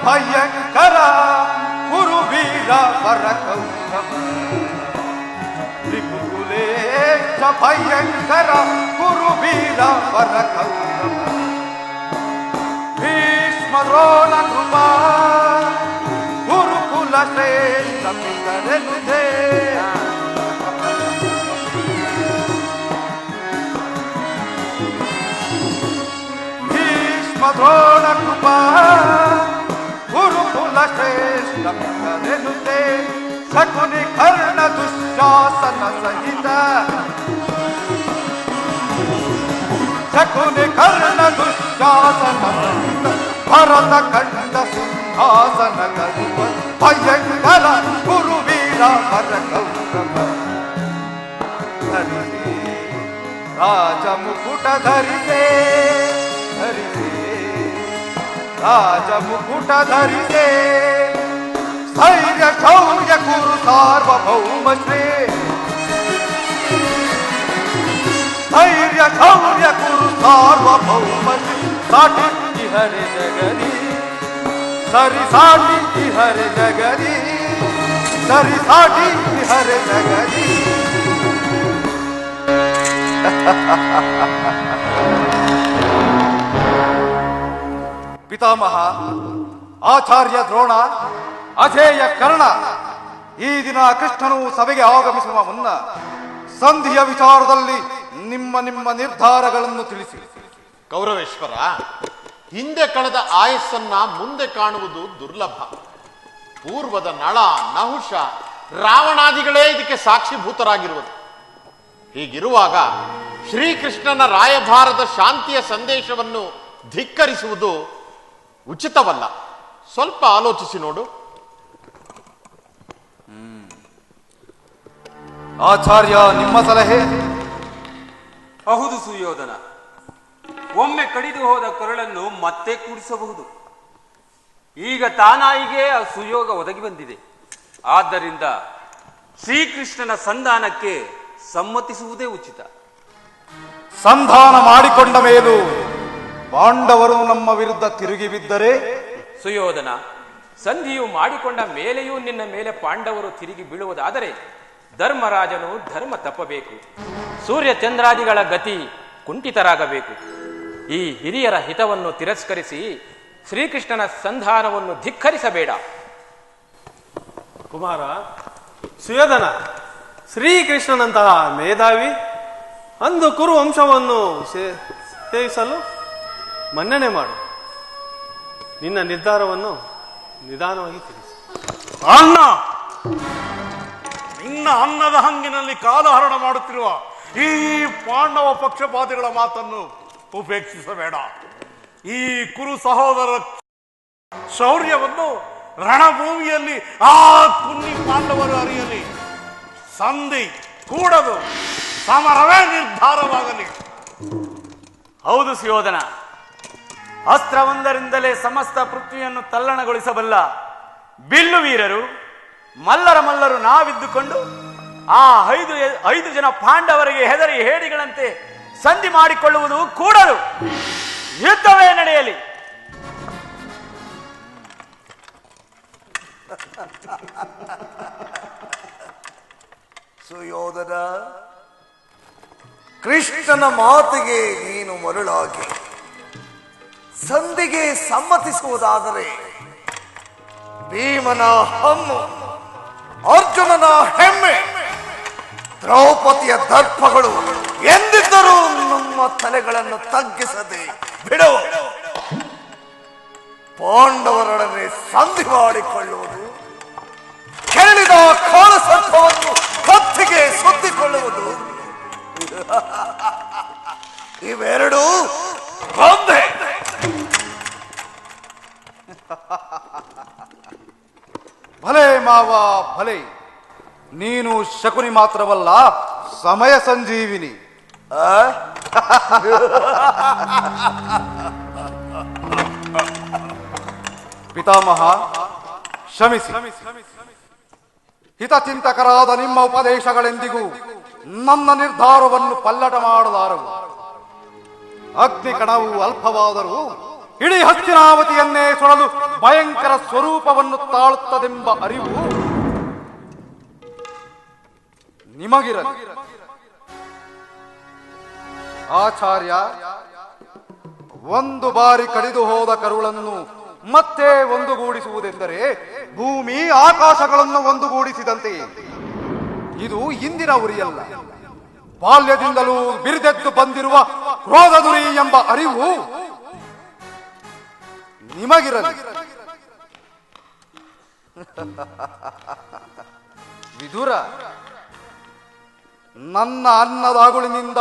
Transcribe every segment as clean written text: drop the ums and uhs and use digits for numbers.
ಭಯಂಕರ ಕುರುವೀರ ವರಕೌರವ ರಿಪುಕುಲೇಶ ಭಯಂಕರ ಕುರುವೀರ ವರಕೌರವ ಭೀಷ್ಮ ದ್ರೋಣ ಕೃಪಾ ಗುರುಕುಲ ಶ್ರೇಷ್ಠ ಪಿತರೆನುದೇ ಭೀಷ್ಮ ದ್ರೋಣ ಕೃಪಾ ಗುರುಕುಲ ಶ್ರೇಷ್ಠ ಪಿತರೆನುದೇ ಶಕುನಿ ಕರ್ಣ ದುಶ್ಯಾಸನ ಸಹಿತ ಶಕುನಿ ಕರ್ಣ ದುಶ್ಯಾಸನ ಸಹಿತ ಭರತ ಖಂಡ ಸಿಂಹಾಸನ ಗರುವ ಭಯಂಕರ ಕುರುವೀರ ವರಕೌರವ ಧರಿಸೆ ರಾಜ ಮುಕುಟ ಧರಿಸೆ ಧರಿಸೆ ರಾಜ ಮುಕುಟ ಧರಿಸೆ ಸ್ಥೈರ್ಯ ಶೌರ್ಯ ಕುರು ಸಾರ್ವಭೌಮ ಶ್ರೇ ಸ್ಥೈರ್ಯ ಶೌರ್ಯ ಕುರು ಸಾರ್ವಭೌಮ ಶ್ರೀ ಸಾಟಿ ಹರೆ ಜಗದಿ ಸರಿ ಸಾಟಿ ಹರೆ ಜಗದಿ ಸರಿ ಸಾಟಿ ಹರೆ ಜಗದಿ ಪಿತಾಮಹ ಆಚಾರ್ಯ ದ್ರೋಣ ಅಜೇಯ ಕರ್ಣ ಈ ದಿನ ಕೃಷ್ಣನು ಸಭೆಗೆ ಆಗಮಿಸುವ ಮುನ್ನ ಸಂಧಿಯ ವಿಚಾರದಲ್ಲಿ ನಿಮ್ಮ ನಿಮ್ಮ ನಿರ್ಧಾರಗಳನ್ನು ತಿಳಿಸಿ. ಕೌರವೇಶ್ವರ, ಹಿಂದೆ ಕಳೆದ ಆಯಸ್ಸನ್ನ ಮುಂದೆ ಕಾಣುವುದು ದುರ್ಲಭ. ಪೂರ್ವದ ನಳ, ನಹುಷ, ರಾವಣಾದಿಗಳೇ ಇದಕ್ಕೆ ಸಾಕ್ಷಿಭೂತರಾಗಿರುವುದು. ಹೀಗಿರುವಾಗ ಶ್ರೀಕೃಷ್ಣನ ರಾಯಭಾರದ ಶಾಂತಿಯ ಸಂದೇಶವನ್ನು ಧಿಕ್ಕರಿಸುವುದು ಉಚಿತವಲ್ಲ. ಸ್ವಲ್ಪ ಆಲೋಚಿಸಿ ನೋಡು. ಆಚಾರ್ಯ, ನಿಮ್ಮ ಸಲಹೆ? ಹೌದು ಸುಯೋಧನ, ಒಮ್ಮೆ ಕಡಿದು ಹೋದ ಕರುಳನ್ನು ಮತ್ತೆ ಕೂಡಿಸಬಹುದು. ಈಗ ತಾನಾಯಿಗೆ ಆ ಸುಯೋಗ ಒದಗಿ ಬಂದಿದೆ. ಆದ್ದರಿಂದ ಶ್ರೀಕೃಷ್ಣನ ಸಂಧಾನಕ್ಕೆ ಸಮ್ಮತಿಸುವುದೇ ಉಚಿತ. ಸಂಧಾನ ಮಾಡಿಕೊಂಡ ಮೇಲೂ ಪಾಂಡವರು ನಮ್ಮ ವಿರುದ್ಧ ತಿರುಗಿ ಬಿದ್ದರೆ? ಸುಯೋಧನ, ಸಂಧಿಯು ಮಾಡಿಕೊಂಡ ಮೇಲೆಯೂ ನಿನ್ನ ಮೇಲೆ ಪಾಂಡವರು ತಿರುಗಿ ಬೀಳುವುದಾದರೆ ಧರ್ಮರಾಜನು ಧರ್ಮ ತಪ್ಪಬೇಕು. ಸೂರ್ಯ ಚಂದ್ರಾದಿಗಳ ಗತಿ ಕುಂಠಿತರಾಗಬೇಕು. ಈ ಹಿರಿಯರ ಹಿತವನ್ನು ತಿರಸ್ಕರಿಸಿ ಶ್ರೀಕೃಷ್ಣನ ಸಂಧಾನವನ್ನು ಧಿಕ್ಕರಿಸಬೇಡ. ಕುಮಾರ, ಸುಯೋಧನ ಶ್ರೀಕೃಷ್ಣನಂತಹ ಮೇಧಾವಿ ಅಂದು ಕುರು ವಂಶವನ್ನು ಸೇವಿಸಲು ಮನ್ನಣೆ ಮಾಡು. ನಿನ್ನ ನಿರ್ಧಾರವನ್ನು ನಿಧಾನವಾಗಿ ತಿಳಿಸಿ. ಅಣ್ಣ, ನಿನ್ನ ಅನ್ನದ ಹಂಗಿನಲ್ಲಿ ಕಾಲಹರಣ ಮಾಡುತ್ತಿರುವ ಈ ಪಾಂಡವ ಪಕ್ಷಪಾತಿಗಳ ಮಾತನ್ನು ಉಪೇಕ್ಷಿಸಬೇಡ. ಈ ಕುರು ಸಹೋದರ ಶೌರ್ಯವನ್ನು ರಣಭೂಮಿಯಲ್ಲಿ ಆ ಕುನ್ನಿ ಪಾಂಡವರು ಅರಿಯಲಿ. ಸಂಧಿ ಕೂಡದು, ಸಮರವೇ ನಿರ್ಧಾರವಾಗಲಿ. ಹೌದು ಸುಯೋಧನ, ಅಸ್ತ್ರವೊಂದರಿಂದಲೇ ಸಮಸ್ತ ಪೃಥ್ವಿಯನ್ನು ತಲ್ಲಣಗೊಳಿಸಬಲ್ಲ ಬಿಲ್ಲು ವೀರರು ಮಲ್ಲರು ನಾವಿದ್ದುಕೊಂಡು ಆ ಐದು ಜನ ಪಾಂಡವರಿಗೆ ಹೆದರಿ ಹೇಡಿಗಳಂತೆ ಸಂಧಿ ಮಾಡಿಕೊಳ್ಳುವುದು ಕೂಡದು. ಯುದ್ಧವೇ ನಡೆಯಲಿ. ಸುಯೋಧನ, ಕೃಷ್ಣನ ಮಾತಿಗೆ ನೀನು ಮರುಳಾಗಿ ಸಂಧಿಗೆ ಸಮ್ಮತಿಸುವುದಾದರೆ ಭೀಮನ ಹಮ್ಮು, ಅರ್ಜುನನ ಹೆಮ್ಮೆ, ದ್ರೌಪದಿಯ ದರ್ಪಗಳು ಎಂದಿದ್ದರೂ ನಮ್ಮ ತಲೆಗಳನ್ನು ತಗ್ಗಿಸದೆ ಬಿಡುವ. ಪಾಂಡವರೊಡನೆ ಸಂಧಿ ಮಾಡಿಕೊಳ್ಳುವುದು, ಕೇಳಿದ ಕಾಲಸರ್ಪವನ್ನು ಕತ್ತಿಗೆ ಸುತ್ತಿಕೊಳ್ಳುವುದು, ಇವೆರಡೂ ಒಂದೇ. ಭಲೆ ಮಾವ ಭಲೆ, ನೀನು ಶಕುನಿ ಮಾತ್ರವಲ್ಲ, ಸಮಯ ಸಂಜೀವಿನಿ. ಪಿತಾಮಹ ಕ್ಷಮಿಸಿ. ಹಿತಚಿಂತಕರಾದ ನಿಮ್ಮ ಉಪದೇಶಗಳೆಂದಿಗೂ ನನ್ನ ನಿರ್ಧಾರವನ್ನು ಪಲ್ಲಟ ಮಾಡಲಾರವು. ಅಗ್ನಿ ಕಣವು ಅಲ್ಪವಾದರೂ ಇಡೀ ಹಸ್ತಿನಾವತಿಯನ್ನೇ ಸುಡಲು ಭಯಂಕರ ಸ್ವರೂಪವನ್ನು ತಾಳುತ್ತದೆಂಬ ಅರಿವು ನಿಮಗಿರಲಿ. ಆಚಾರ್ಯ, ಒಂದು ಬಾರಿ ಕಡಿದು ಹೋದ ಕರುಳನ್ನು ಮತ್ತೆ ಒಂದುಗೂಡಿಸುವುದೆಂದರೆ ಭೂಮಿ ಆಕಾಶಗಳನ್ನು ಒಂದುಗೂಡಿಸಿದಂತೆ. ಇದು ಇಂದಿನ ಉರಿಯಲ್ಲ, ಬಾಲ್ಯದಿಂದಲೂ ಬಿರಿದೆದ್ದು ಬಂದಿರುವ ಕ್ರೋಧದುರಿ ಎಂಬ ಅರಿವು ನಿಮಗಿರಲಿ. ವಿದುರ, ನನ್ನ ಅನ್ನದಾಗುಳಿನಿಂದ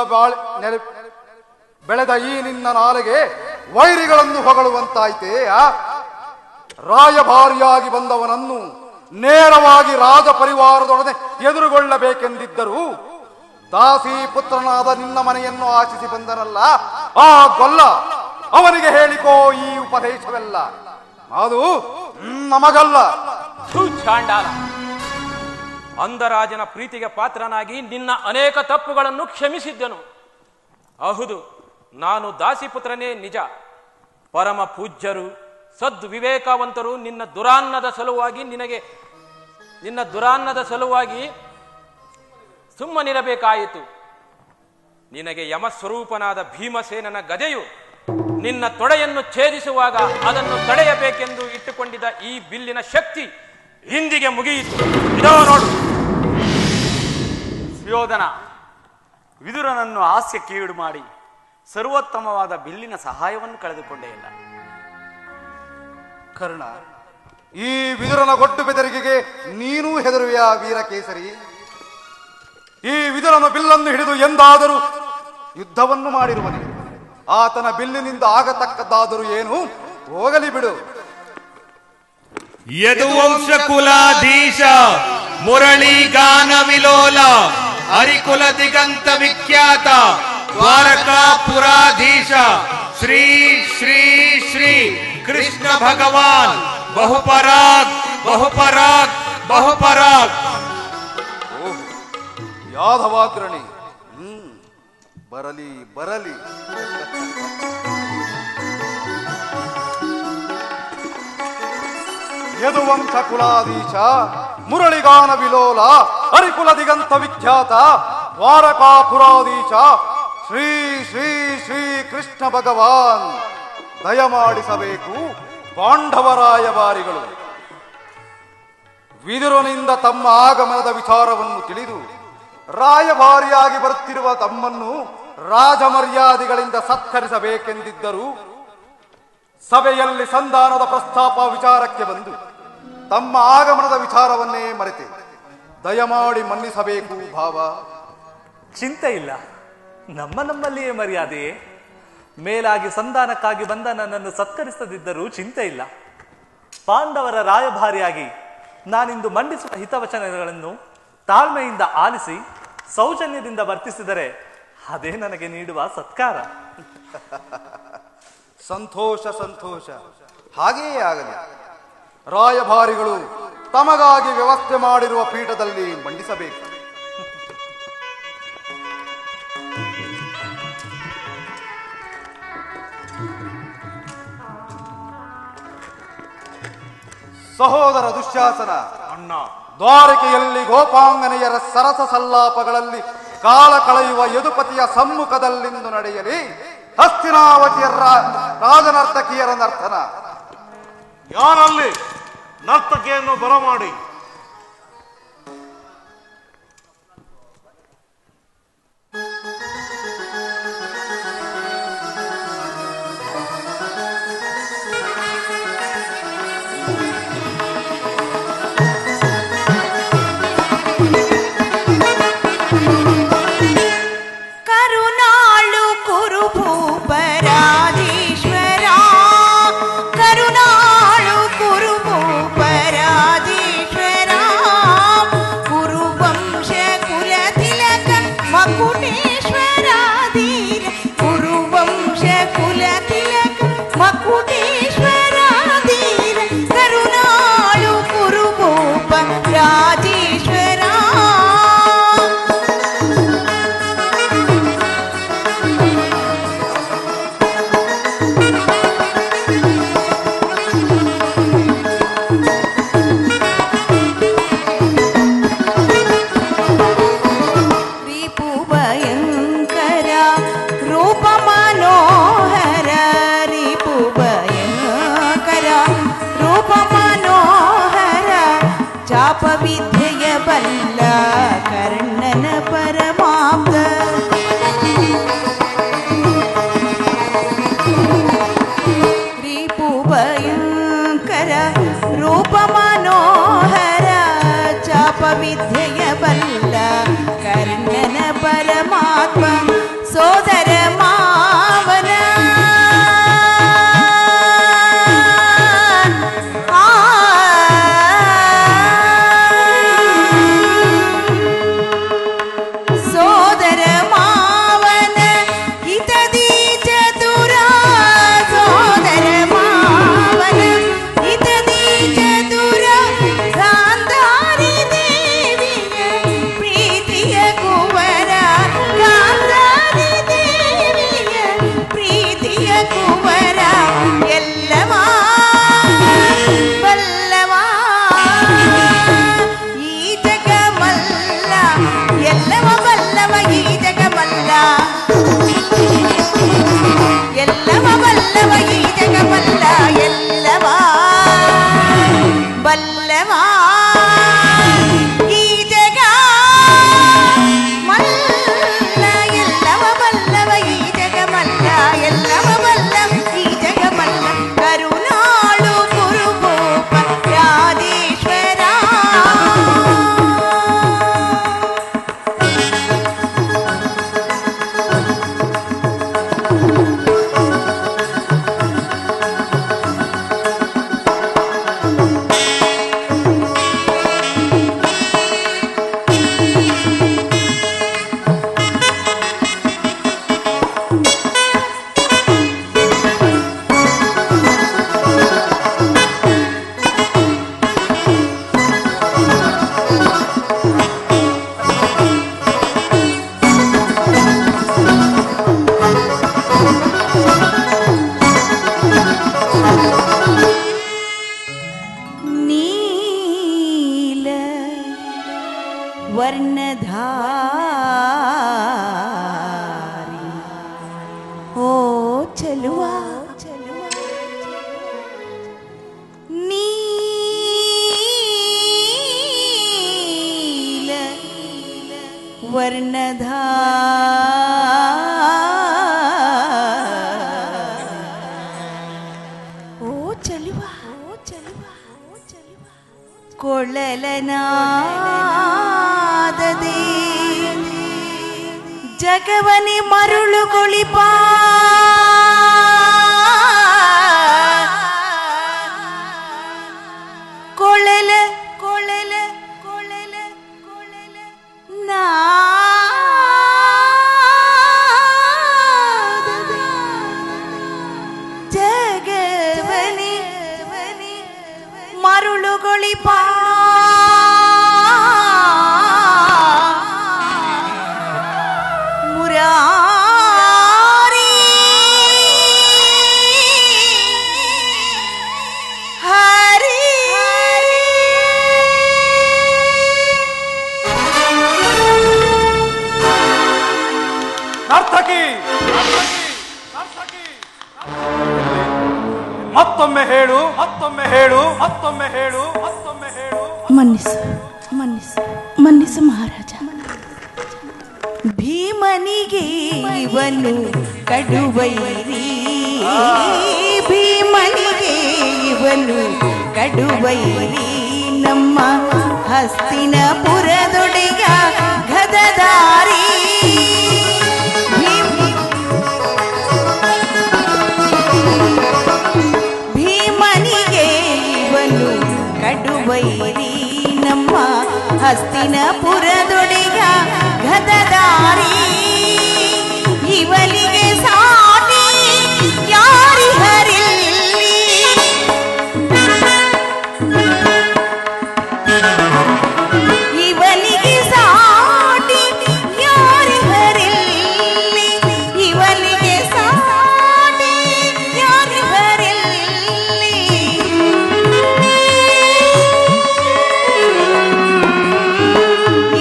ಬೆಳೆದ ಈ ನಿನ್ನ ನಾಲೆಗೆ ವೈರಿಗಳನ್ನು ಹೊಗಳುವಂತಾಯ್ತೇ? ರಾಯಭಾರಿಯಾಗಿ ಬಂದವನನ್ನು ನೇರವಾಗಿ ರಾಜ ಪರಿವಾರದೊಡನೆ ಎದುರುಗೊಳ್ಳಬೇಕೆಂದಿದ್ದರೂ ದಾಸಿ ಪುತ್ರನಾದ ನಿನ್ನ ಮನೆಯನ್ನು ಆಶಿಸಿ ಬಂದನಲ್ಲ ಆ ಗೊಲ್ಲ, ಅವನಿಗೆ ಹೇಳಿಕೋ ಈ ಉಪದೇಶವೆಲ್ಲ. ಅದು ನಮಗಲ್ಲ. ಚಾಂಡಾಲ, ಅಂಧರಾಜನ ಪ್ರೀತಿಗೆ ಪಾತ್ರನಾಗಿ ನಿನ್ನ ಅನೇಕ ತಪ್ಪುಗಳನ್ನು ಕ್ಷಮಿಸಿದ್ದನು. ಹೌದು, ನಾನು ದಾಸಿಪುತ್ರನೇ ನಿಜ. ಪರಮ ಪೂಜ್ಯರು ಸದ್ವಿವೇಕವಂತರು ನಿನ್ನ ದುರಾನ್ನದ ಸಲುವಾಗಿ ಸುಮ್ಮನಿರಬೇಕಾಯಿತು. ನಿನಗೆ ಯಮಸ್ವರೂಪನಾದ ಭೀಮಸೇನನ ಗದೆಯು ನಿನ್ನ ತೊಡೆಯನ್ನು ಛೇದಿಸುವಾಗ ಅದನ್ನು ತಡೆಯಬೇಕೆಂದು ಇಟ್ಟುಕೊಂಡಿದ್ದ ಈ ಬಿಲ್ಲಿನ ಶಕ್ತಿ ಇಂದಿಗೆ ಮುಗಿಯಿತು. ಇದೋ ನೋಡು. ಸುಯೋಧನ, ವಿದುರನನ್ನು ಹಾಸ್ಯಕ್ಕೆ ಈಡು ಮಾಡಿ ಸರ್ವೋತ್ತಮವಾದ ಬಿಲ್ಲಿನ ಸಹಾಯವನ್ನು ಕಳೆದುಕೊಂಡೇ ಇಲ್ಲ. ಕರ್ಣ, ಈ ವಿದುರನ ಗೊಡ್ಡು ಬೆದರಿಕೆಗೆ ನೀನೂ ಹೆದರುವೆಯಾ ವೀರಕೇಸರಿ? ಈ ವಿದುರನ ಬಿಲ್ಲನ್ನು ಹಿಡಿದು ಎಂದಾದರೂ ಯುದ್ಧವನ್ನು ಮಾಡಿರುವನೆ. ಆತನ ಬಿಲ್ಲಿನಿಂದ ಆಗತಕ್ಕದ್ದಾದರೂ ಏನು? ಹೋಗಲಿ ಬಿಡು. ಯದುವಂಶ ಕುಲಾಧೀಶ ಮುರಳಿ ಗಾನ ವಿಲೋಲ ಹರಿಕುಲ ದಿಗಂತ ವಿಖ್ಯಾತ ದ್ವಾರಕಾಪುರಾಧೀಶ ಶ್ರೀ ಶ್ರೀ ಶ್ರೀ ಕೃಷ್ಣ ಭಗವಾನ್ ಬಹುಪರಾಗ್ ಬಹುಪರಾಗ್ ಬಹುಪರಾಗ್. ಯಾದವಾಗ್ರಣಿ, ಬರಲಿ ಬರಲಿ. ಯದುವಂಶ ಕುಲಾಧೀಶ ಮುರಳಿಗಾನ ವಿಲೋಲ ಹರಿಕುಲ ದಿಗಂತ ವಿಖ್ಯಾತ ದ್ವಾರಕಾಪುರಾಧೀಶ ಶ್ರೀ ಶ್ರೀ ಶ್ರೀ ಕೃಷ್ಣ ಭಗವಾನ್ ದಯಮಾಡಿಸಬೇಕು ಪಾಂಡವರಾಯಭಾರಿಗಳು. ವಿದುರನಿಂದ ತಮ್ಮ ಆಗಮನದ ವಿಚಾರವನ್ನು ತಿಳಿದು ರಾಯಭಾರಿಯಾಗಿ ಬರುತ್ತಿರುವ ತಮ್ಮನ್ನು ರಾಜಮರ್ಯಾದೆಗಳಿಂದ ಸತ್ಕರಿಸಬೇಕೆಂದಿದ್ದರು ಸಭೆಯಲ್ಲಿ ಸಂಧಾನದ ಪ್ರಸ್ತಾಪ ವಿಚಾರಕ್ಕೆ ಬಂದು ತಮ್ಮ ಆಗಮನದ ವಿಚಾರವನ್ನೇ ಮರೆತೆ ದಯಮಾಡಿ ಮನ್ನಿಸಬೇಕು ಭಾವ. ಚಿಂತೆ ಇಲ್ಲ, ನಮ್ಮಲ್ಲಿಯೇ ಮರ್ಯಾದೆಯೇ. ಮೇಲಾಗಿ ಸಂಧಾನಕ್ಕಾಗಿ ಬಂದ ನನ್ನನ್ನು ಸತ್ಕರಿಸದಿದ್ದರೂ ಚಿಂತೆ ಇಲ್ಲ. ಪಾಂಡವರ ರಾಯಭಾರಿಯಾಗಿ ನಾನಿಂದು ಮಂಡಿಸುವ ಹಿತವಚನಗಳನ್ನು ತಾಳ್ಮೆಯಿಂದ ಆಲಿಸಿ ಸೌಜನ್ಯದಿಂದ ವರ್ತಿಸಿದರೆ ಅದೇ ನನಗೆ ನೀಡುವ ಸತ್ಕಾರ. ಸಂತೋಷ ಸಂತೋಷ, ಹಾಗೆಯೇ ಆಗಲಿ. ರಾಯಭಾರಿಗಳು ತಮಗಾಗಿ ವ್ಯವಸ್ಥೆ ಮಾಡಿರುವ ಪೀಠದಲ್ಲಿ ಮಂಡಿಸಬೇಕು. ಸಹೋದರ ದುಶ್ಯಾಸನ, ಅಣ್ಣ, ದ್ವಾರಕೆಯಲ್ಲಿ ಗೋಪಾಂಗನೆಯರ ಸರಸ ಸಲ್ಲಾಪಗಳಲ್ಲಿ ಕಾಲ ಕಳೆಯುವ ಯದುಪತಿಯ ಸಮ್ಮುಖದಲ್ಲಿಂದು ನಡೆಯಲಿ ಹಸ್ತಿನಾವತಿಯ ರಾಜನರ್ತಕಿಯರ ನರ್ತನ. ಯಾರಲ್ಲಿ ನರ್ತಕಿಯನ್ನು ಬರಮಾಡಿ. ಕರುನಾಳು ಕುರುಭೂಪರಾಧೀಶ್ವರ, ಕರುನಾಳು ಕುರುಭೂಪರಾಧೀಶ್ವರ, ಕುರುವಂಶ ಕುಲತಿಲಕ ಮಕುಟೇಶ್ವರಾಧೀರ, ಕುರುವಂಶ ಕುಲತಿಲಕ ಮಕುಟೇಶ್ವರಾಧೀರ, ಕರುನಾಳು ಕುರುಭೂಪರಾಧೀಶ್ವರ. ಚಲುವ ನೀಲ ವರ್ಣಧ ಓ ಚಲುವ ಕೊಳಲನಾದದೆ ಜಗವನೆ ಮರುಳುಗೊಳಿಪ ಕೊಳಲ ಕೊಳಲ ಕೊಳಲ ಕೊಳಲ ನಾದದೆ ಜಗವನೆ ಮರುಳುಗೊಳಿಪ ಮತ್ತೊಮ್ಮೆ ಹೇಳು ಮತ್ತೊಮ್ಮೆ ಹೇಳು ಮತ್ತೊಮ್ಮೆ ಹೇಳು ಮತ್ತೊಮ್ಮೆ ಹೇಳು. ಮನ್ನಿಸು ಮನ್ನಿಸು ಮನ್ನಿಸು ಮಹಾರಾಜ. ಭೀಮನಿಗೆ ಇವನು ಕಡುವೈರಿ, ಭೀಮನಿಗೆ ಇವನು ಕಡುವೈರಿ, ನಮ್ಮ ಹಸ್ತಿನಪುರದೊಡೆಯ ಗದಧಾರಿ. ಭೀಮನಿಗೆ ಇವನು ಕಡುವೈರಿ, ನಮ್ಮ ಹಸ್ತಿನಪುರದೊಡೆಯ ಗದಧಾರಿ. ಇವನಿಗೆ ಸಾಟಿ ಯಾರಿಹರಿಲ್ಲಿ, ಇವನಿಗೆ ಸಾಟಿ ಯಾರಿಹರಿಲ್ಲಿ, ಇವನಿಗೆ ಸಾಟಿ ಯಾರಿಹರಿಲ್ಲಿ.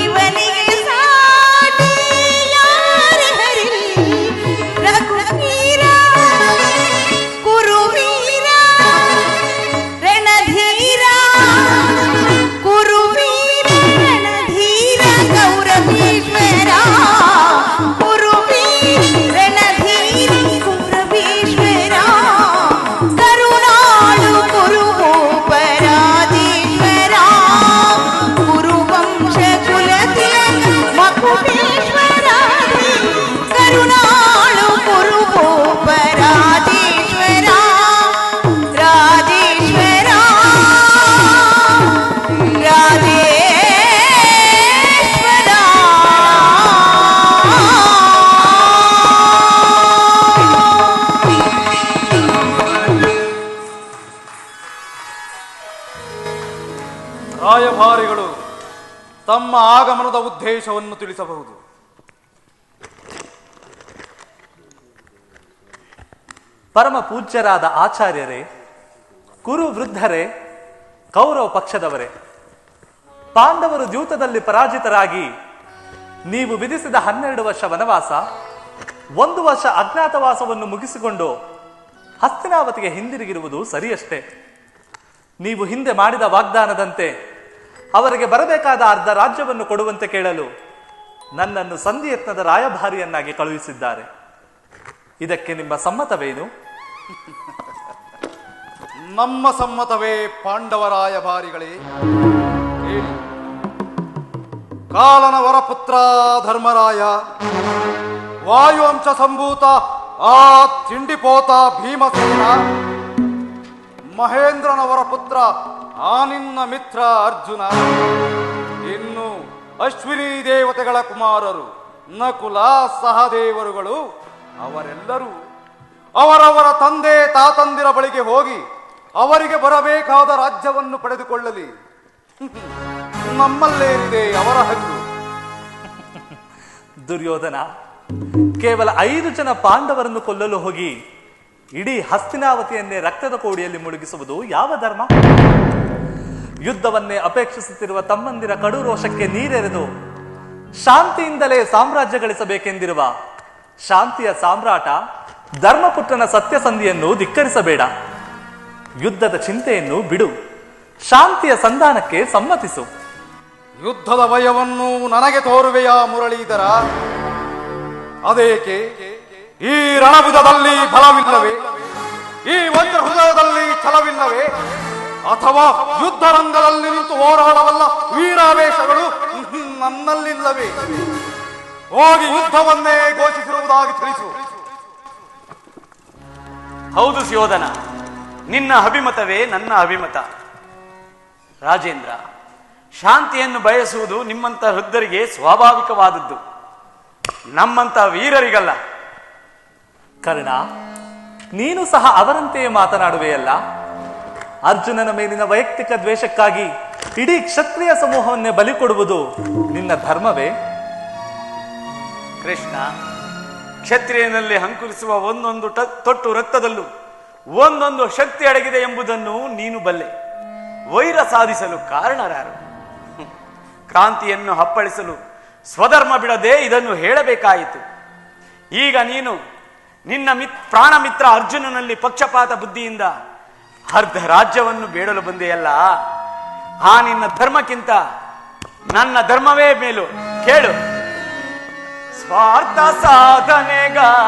ಇವನಿಗೆ ಸಾಟಿ ಯಾರಿಹರಿಲ್ಲಿ. ರಘುವೀರ ಕುರುವೀರ ರಣಧೀರ, ಕುರುವೀರ ರಣಧೀರ ಗೌರವೇಶ್ವರ, ಕುರುವೀರ ರಣಧೀರ ಗೌರವೇಶ್ವರ, ಕರುಣಾಳು ಕುರುಗೋಪರಾಜೇಶ್ವರ, ಕುರುವಂಶ ಕುಲತಿಲಕ ಮಕುಟೇಶ್ವರ, ಕರುಣಾಳು ಕುರುಗೋಪರಾಜೇಶ್ವರ, ರಾಜೇಶ್ವರ ರಾಜೇಶ್ವರ. ರಾಯಭಾರಿಗಳು ತಮ್ಮ ಆಗಮನದ ಉದ್ದೇಶವನ್ನು ತಿಳಿಸಬಹುದು. ಪರಮ ಪೂಜ್ಯರಾದ ಆಚಾರ್ಯರೇ, ಕುರು ವೃದ್ಧರೇ, ಕೌರವ ಪಕ್ಷದವರೇ, ಪಾಂಡವರು ದ್ಯೂತದಲ್ಲಿ ಪರಾಜಿತರಾಗಿ ನೀವು ವಿಧಿಸಿದ 12 ವರ್ಷ ವನವಾಸ, 1 ವರ್ಷ ಅಜ್ಞಾತವಾಸವನ್ನು ಮುಗಿಸಿಕೊಂಡು ಹಸ್ತಿನಾವತಿಗೆ ಹಿಂದಿರುಗಿರುವುದು ಸರಿಯಷ್ಟೇ. ನೀವು ಹಿಂದೆ ಮಾಡಿದ ವಾಗ್ದಾನದಂತೆ ಅವರಿಗೆ ಬರಬೇಕಾದ ಅರ್ಧ ರಾಜ್ಯವನ್ನು ಕೊಡುವಂತೆ ಕೇಳಲು ನನ್ನನ್ನು ಸಂಧಿಯತ್ನದ ರಾಯಭಾರಿಯನ್ನಾಗಿ ಕಳುಹಿಸಿದ್ದಾರೆ. ಇದಕ್ಕೆ ನಿಮ್ಮ ಸಮ್ಮತವೇನು? ನಮ್ಮ ಸಮ್ಮತವೇ ಪಾಂಡವರಾಯಭಾರಿಗಳೇ. ಕೇಳಿ, ಕಾಲನ ವರಪುತ್ರ ಧರ್ಮರಾಯ, ವಾಯುವಂಶ ಸಂಭೂತ ಆ ತಿಂಡಿಪೋತ ಭೀಮಸೇನ, ಮಹೇಂದ್ರನ ವರಪುತ್ರ ಆ ನಿನ್ನ ಮಿತ್ರ ಅರ್ಜುನ, ಇನ್ನು ಅಶ್ವಿನಿ ದೇವತೆಗಳ ಕುಮಾರರು ನಕುಲ ಸಹದೇವರುಗಳು, ಅವರೆಲ್ಲರೂ ಅವರವರ ತಂದೆ ತಾತಂದಿರ ಬಳಿಗೆ ಹೋಗಿ ಅವರಿಗೆ ಬರಬೇಕಾದ ರಾಜ್ಯವನ್ನು ಪಡೆದುಕೊಳ್ಳಲಿ. ನಮ್ಮಲ್ಲೇನಿದೆ ಅವರ ಹಕ್ಕು. ದುರ್ಯೋಧನ ಕೇವಲ 5 ಜನ ಪಾಂಡವರನ್ನು ಕೊಲ್ಲಲು ಹೋಗಿ ಇಡೀ ಹಸ್ತಿನಾವತಿಯನ್ನೇ ರಕ್ತದ ಕೋಡಿಯಲ್ಲಿ ಮುಳುಗಿಸುವುದು ಯಾವ ಧರ್ಮ? ಯುದ್ಧವನ್ನೇ ಅಪೇಕ್ಷಿಸುತ್ತಿರುವ ತಮ್ಮಂದಿರ ಕಡು ರೋಷಕ್ಕೆ ನೀರೆರೆದು ಶಾಂತಿಯಿಂದಲೇ ಸಾಮ್ರಾಜ್ಯ ಗಳಿಸಬೇಕೆಂದಿರುವ ಶಾಂತಿಯ ಸಾಮ್ರಾಟ ಧರ್ಮಪುತ್ರನ ಸತ್ಯಸಂಧಿಯನ್ನು ಧಿಕ್ಕರಿಸಬೇಡ. ಯುದ್ಧದ ಚಿಂತೆಯನ್ನು ಬಿಡು. ಶಾಂತಿಯ ಸಂಧಾನಕ್ಕೆ ಸಮ್ಮತಿಸು. ಯುದ್ಧದ ಭಯವನ್ನು ನನಗೆ ತೋರುವೆಯಾ ಮುರಳೀಧರ? ಅದೇಕೆ? ಈ ರಣಬುಧದಲ್ಲಿ ಬಲವಿಲ್ಲವೇ? ಈ ವಜ್ರ ಹೃದಯದಲ್ಲಿ ಛಲವಿಲ್ಲವೇ? ಅಥವಾ ಯುದ್ಧ ರಂಗದಲ್ಲಿ ನಿಂತು ಹೋರಾಡವಲ್ಲ ವೀರಾವೇಶಗಳು ನನ್ನಲ್ಲಿಲ್ಲವೇ? ಹೋಗಿ ಯುದ್ಧವನ್ನೇ ಘೋಷಿಸಿರುವುದಾಗಿ ತಿಳಿಸು. ಹೌದು ಸುಯೋಧನ, ನಿನ್ನ ಅಭಿಮತವೇ ನನ್ನ ಅಭಿಮತ. ರಾಜೇಂದ್ರ, ಶಾಂತಿಯನ್ನು ಬಯಸುವುದು ನಿಮ್ಮಂತ ವೃದ್ಧರಿಗೆ ಸ್ವಾಭಾವಿಕವಾದದ್ದು, ನಮ್ಮಂತ ವೀರರಿಗಲ್ಲ. ಕರ್ಣ, ನೀನು ಸಹ ಅವರಂತೆಯೇ ಮಾತನಾಡುವೆಯಲ್ಲ. ಅರ್ಜುನನ ಮೇಲಿನ ವೈಯಕ್ತಿಕ ದ್ವೇಷಕ್ಕಾಗಿ ಇಡೀ ಕ್ಷತ್ರಿಯ ಸಮೂಹವನ್ನೇ ಬಲಿ ಕೊಡುವುದು ನಿನ್ನ ಧರ್ಮವೇ? ಕೃಷ್ಣ, ಕ್ಷತ್ರಿಯನಲ್ಲಿ ಅಂಕುರಿಸುವ ಒಂದೊಂದು ತೊಟ್ಟು ರಕ್ತದಲ್ಲೂ ಒಂದೊಂದು ಶಕ್ತಿ ಅಡಗಿದೆ ಎಂಬುದನ್ನು ನೀನು ಬಲ್ಲೆ. ವೈರ ಸಾಧಿಸಲು ಕಾರಣರಾರು? ಕ್ರಾಂತಿಯನ್ನು ಅಪ್ಪಳಿಸಲು ಸ್ವಧರ್ಮ ಬಿಡದೆ ಇದನ್ನು ಹೇಳಬೇಕಾಯಿತು. ಈಗ ನೀನು ನಿನ್ನ ಪ್ರಾಣ ಮಿತ್ರ ಅರ್ಜುನನಲ್ಲಿ ಪಕ್ಷಪಾತ ಬುದ್ಧಿಯಿಂದ ಅರ್ಧ ರಾಜ್ಯವನ್ನು ಬೇಡಲು ಬಂದೆಯಲ್ಲ. ಆ ನಿನ್ನ ಧರ್ಮಕ್ಕಿಂತ ನನ್ನ ಧರ್ಮವೇ ಮೇಲು. ಕೇಳು, ಸ್ವಾರ್ಥ ಸಾಧನೆಗಾಗಿ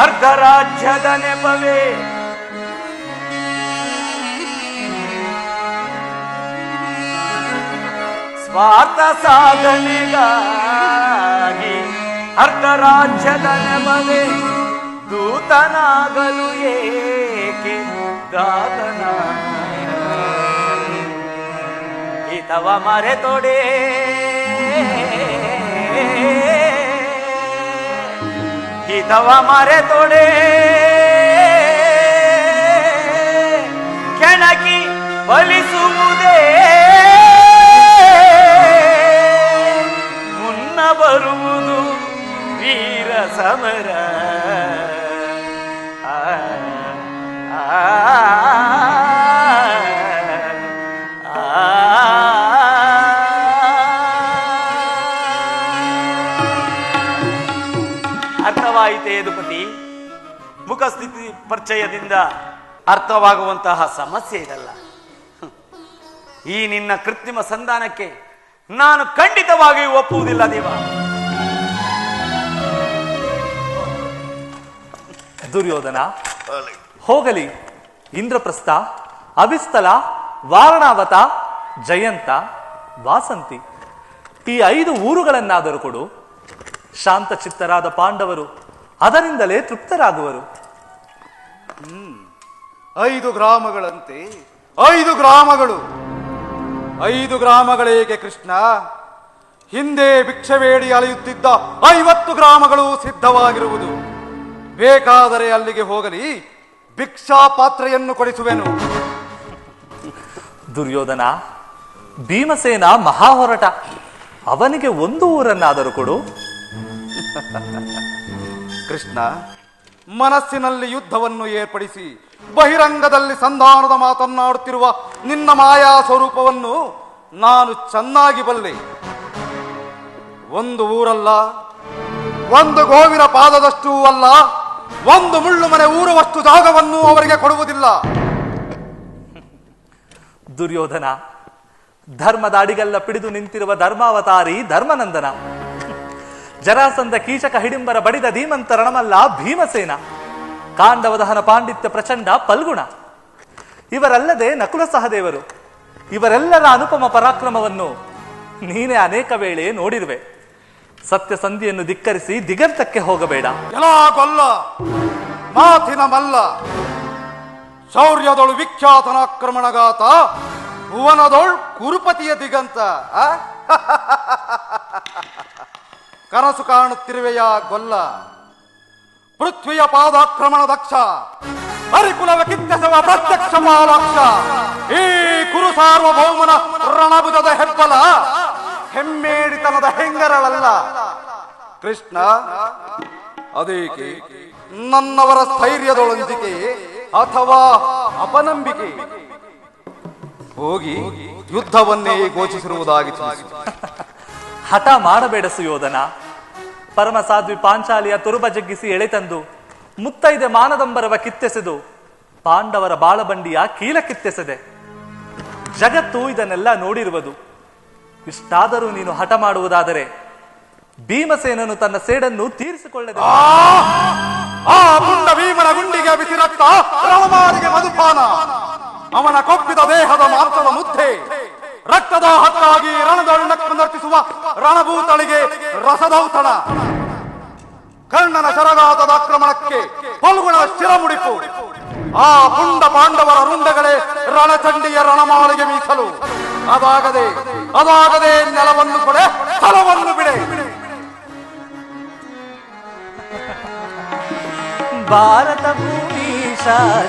ಅರ್ಧ ರಾಜ್ಯದ ನೆಪವೇ ಸ್ವಾರ್ಥ ಸಾಧನೆಗಾಗಿ ಅರ್ಧ ರಾಜ್ಯದ ನೆಪವೇ ದೂತನಾಗಲು ಏಕೆ ದಾತನ ಹಿತವ ಮರೆತೊಡೆ ಹಿತವ ಮರೆತೊಡೆ ಕೆಣಕಿ ಬಲಿಸುವುದೇ ಮುನ್ನ ಬರುವುದು ವೀರ ಸಮರ. ಅರ್ಥವಾಯಿತೆ ಯದುಪತಿ? ಮುಖಸ್ಥಿತಿ ಪರಿಚಯದಿಂದ ಅರ್ಥವಾಗುವಂತಹ ಸಮಸ್ಯೆ ಇದಲ್ಲ. ಈ ನಿನ್ನ ಕೃತ್ರಿಮ ಸಂಧಾನಕ್ಕೆ ನಾನು ಖಂಡಿತವಾಗಿಯೂ ಒಪ್ಪುವುದಿಲ್ಲ ದೇವ. ದುರ್ಯೋಧನ, ಹೋಗಲಿ. ಇಂದ್ರಪ್ರಸ್ಥ, ಅಭಿಸ್ಥಲ, ವಾರಣಾವತ, ಜಯಂತ, ವಾಸಂತಿ ಈ 5 ಊರುಗಳನ್ನಾದರೂ ಕೊಡು. ಶಾಂತಚಿತ್ತರಾದ ಪಾಂಡವರು ಅದರಿಂದಲೇ ತೃಪ್ತರಾಗುವರು. 5 ಗ್ರಾಮಗಳಂತೆ 5 ಗ್ರಾಮಗಳು. 5 ಗ್ರಾಮಗಳೇಕೆ ಕೃಷ್ಣ? ಹಿಂದೆ ಭಿಕ್ಷವೇಡಿ ಅಲೆಯುತ್ತಿದ್ದ 50 ಗ್ರಾಮಗಳು ಸಿದ್ಧವಾಗಿರುವುದು. ಬೇಕಾದರೆ ಅಲ್ಲಿಗೆ ಹೋಗಲಿ, ಭಿಕ್ಷಾ ಪಾತ್ರೆಯನ್ನು ಕೊಡಿಸುವೆನು. ದುರ್ಯೋಧನ, ಭೀಮಸೇನ ಮಹಾ ಹೊರಟ. ಅವನಿಗೆ 1 ಊರನ್ನಾದರೂ ಕೊಡು. ಕೃಷ್ಣ, ಮನಸ್ಸಿನಲ್ಲಿ ಯುದ್ಧವನ್ನು ಏರ್ಪಡಿಸಿ ಬಹಿರಂಗದಲ್ಲಿ ಸಂಧಾನದ ಮಾತನ್ನಾಡುತ್ತಿರುವ ನಿನ್ನ ಮಾಯಾ ಸ್ವರೂಪವನ್ನು ನಾನು ಚೆನ್ನಾಗಿ ಬಲ್ಲೆ. 1 ಊರಲ್ಲ, 1 ಗೋವಿನ ಪಾದದಷ್ಟೂ ಅಲ್ಲ, 1 ಮುಳ್ಳು ಮನೆ ಊರುವಷ್ಟು ಜಾಗವನ್ನು ಅವರಿಗೆ ಕೊಡುವುದಿಲ್ಲ. ದುರ್ಯೋಧನ, ಧರ್ಮದ ಅಡಿಗಲ್ಲ ಪಿಡಿದು ನಿಂತಿರುವ ಧರ್ಮಾವತಾರಿ ಧರ್ಮನಂದನ. ಜರಾಸಂಧ ಕೀಚಕ ಹಿಡಿಂಬರ ಬಡಿದ ಧೀಮಂತ ರಣಮಲ್ಲ ಭೀಮಸೇನ. ಕಾಂಡವ ದಹನ ಪಾಂಡಿತ್ಯ ಪ್ರಚಂಡ ಪಲ್ಗುಣ. ಇವರಲ್ಲದೆ ನಕುಲ ಸಹದೇವರು. ಇವರೆಲ್ಲರ ಅನುಪಮ ಪರಾಕ್ರಮವನ್ನು ನೀನೇ ಅನೇಕ ವೇಳೆ ನೋಡಿರುವೆ. ಸತ್ಯಸಂಧಿಯನ್ನು ಧಿಕ್ಕರಿಸಿ ದಿಗಂತಕ್ಕೆ ಹೋಗಬೇಡ. ಎಲ್ಲ ಕೊಲ್ಲ ಮಾತಿನ ಮಲ್ಲ, ಶೌರ್ಯದೊಳು ವಿಖ್ಯಾತನಾಕ್ರಮಣಗಾತ, ಭುವನದೊಳು ಕುರುಪತಿಯ ದಿಗಂತ. ಕನಸು ಕಾಣುತ್ತಿರುವೆಯ ಗೊಲ್ಲ, ಪೃಥ್ವಿಯ ಪಾದಾಕ್ರಮಣ ದಕ್ಷ, ಹರಿಕುಲವ ಕಿತ್ತೆಸವ ಪ್ರತ್ಯಕ್ಷ ಮಾಲಾಕ್ಷ. ಈ ಕುರು ಸಾರ್ವಭೌಮನ ರಣಬುಧದ ಹೆಬ್ಬಲ ಹೆಮ್ಮೇಡಿತನದ ಹೆಂಗರಳಲ್ಲ. ಕೃಷ್ಣ, ಅದೇಕೆ ನನ್ನವರ ಸ್ಥೈರ್ಯದೊಳಂಜಿಕೆ ಅಥವಾ ಅಪನಂಬಿಕೆ? ಹೋಗಿ ಯುದ್ಧವನ್ನೇ ಘೋಷಿಸಿರುವುದಾಗಿ ತಿಳಿಸು. ಹಠ ಮಾಡಬೇಡ ಸುಯೋಧನ. ಪರಮ ಸಾಧ್ವಿ ಪಾಂಚಾಲಿಯ ತುರುಬ ಜಗ್ಗಿಸಿ ಎಳೆತಂದು ಮುತ್ತೈದೆ ಮಾನದಂಬರವ ಕಿತ್ತೆಸೆದು ಪಾಂಡವರ ಬಾಳಬಂಡಿಯ ಕೀಲ ಕಿತ್ತೆಸೆದೆ. ಜಗತ್ತು ಇದನ್ನೆಲ್ಲ ನೋಡಿರುವುದು. ಇಷ್ಟಾದರೂ ನೀನು ಹಠ ಮಾಡುವುದಾದರೆ ಭೀಮಸೇನನು ತನ್ನ ಸೇಡನ್ನು ತೀರಿಸಿಕೊಳ್ಳದೆ ಆ ಪುಂಡ ಭೀಮನ ಗುಂಡಿಗೆ ಬಿಸಿ ರಕ್ತ, ರಣಮಾರಿಗೆ ಮಧುಪಾನ, ಅವನ ಕೊಪ್ಪಿದ ದೇಹದ ಮಾಂಸದ ಮುದ್ದೆ, ರಕ್ತದ ಹಕ್ಕಾಗಿ ರಣದೊಳ್ಳಕ್ಕೆ ನರ್ತಿಸುವ ರಣಭೂತಳಿಗೆ ರಸದೌತಣ, ಕರ್ಣನ ಶರಗಾತದ ಆಕ್ರಮಣಕ್ಕೆ ಫಲ್ಗುಣದ ಶಿರಮುಡಿಪು, ಆ ಪುಂಡ ಪಾಂಡವರ ರುಂಡಗಳೇ ರಣಚಂಡಿಯ ರಣಮಾಳಿಗೆ ಮೀಸಲು. ಅದಾಗದೆ ನೆಲವನ್ನು ಕೊಡೆ, ಸ್ಥಳವನ್ನು ಬಿಡೆ. ಭಾರತ ಭೂಮೀಶ